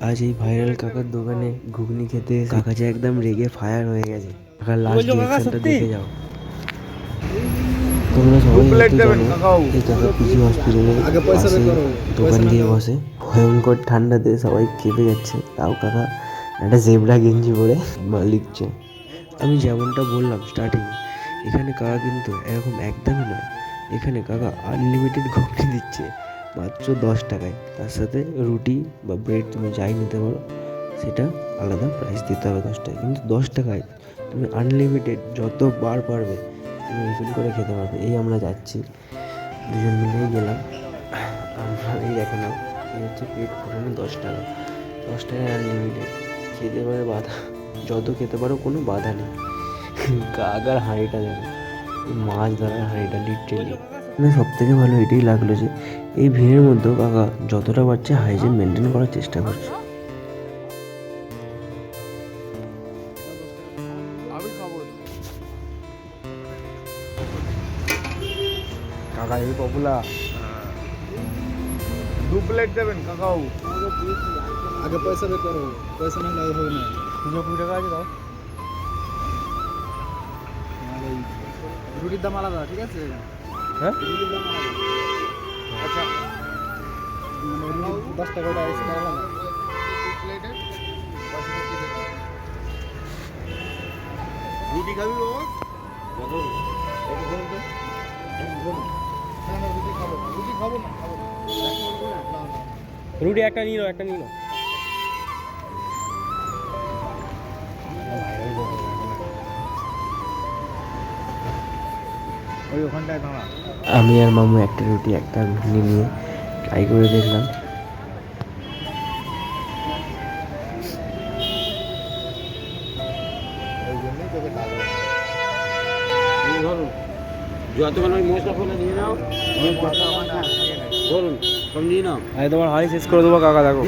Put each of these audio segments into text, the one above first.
আজ এই ভাইরাল কাকার দোকানে ঘুগনি খেতে কাকা যে একদম রেগে ফায়ার হয়ে গেছে। কাকার লাস্ট রিঅ্যাকশনটা দেখে যাও। তোমরা সবাই হয়তো জানো এই কাকা পিজি হসপিটালের পাশে দোকান দিয়ে বসে। ভয়ঙ্কর ঠান্ডাতে সবাই কেঁপে যাচ্ছে, তাও কাকা একটা জেব্রা গেঞ্জি পরে লিখছে। আমি যেমনটা বললাম স্টার্টিং, এখানে কাকা কিন্তু এরকম একদমই নয়। এখানে কাকা আনলিমিটেড ঘুগনি দিচ্ছে মাত্র 10 টাকায়। তার সাথে রুটি বা ব্রেড তুমি যাই নিতে পারো, সেটা আলাদা প্রাইস দিতে হবে 10 টাকায়। কিন্তু 10 টাকায় তুমি আনলিমিটেড যতবার পারবে তুমি রিফিল করে খেতে পারবে। এই আমরা যাচ্ছি, দুজন মিলেই গেলাম। আমরা এই দেখে নাও, এই হচ্ছে পেট পুরানো 10 টাকা। 10 টাকায় আনলিমিটেড খেতে পারে, বাধা যত খেতে পারো, কোনো বাধা নেই। কাকার হাঁড়িটা দেখো, মাছ ধরার হাঁড়িটা লিটারেলি। মানে সব থেকে ভালো এটাই লাগলো যে এই ভিড়ের মধ্যেও কাকা যতটা পারছে হাইজিন মেনটেন করার চেষ্টা করছে। কাকা এই পপুলার 2 প্লেট দেবেন কাকাও। আগে পয়সা বের করো, পয়সা না লাগে হবে না। 20 টাকা আছে দাও। রুটির দাম আলাদা, ঠিক আছে? হ্যাঁ রুটির দাম আলাদা। আচ্ছা, মানে 10 টাকাটা এক্সট্রা আলাদা। রুটি খাবি বাবা? রুটি খাবো না। রুটি একটা নিয়ে নাও, একটা নিয়ে নাও। ওই ওখানটায় দাঁড়া। আমি আর মামু একটা রুটি একটা ঘুগনি নিয়ে ট্রাই করে দেখলাম। তোমার হাই শেষ করে দেবো কাকা, দেখো।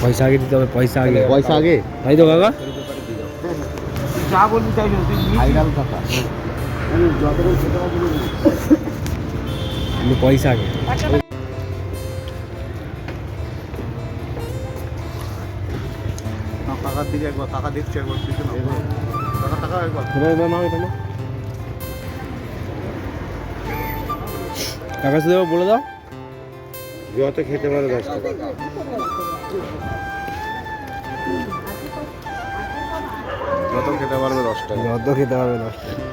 পয়সা আগে দিতে হবে, পয়সা আগে। তাই তো কাকা? যা বলবি তাই ভাইরাল কথা। পয়সা আগে। কাকার দিকে একবার, কাকা দেখছে একবার, পিছনে কাকা একবার। কাকা শুধু বলে দাও, যত খেতে পারো 10 টাকা। যত খেতে পারবে 10 টাকা। যত খেতে পারবে 10 টাকা।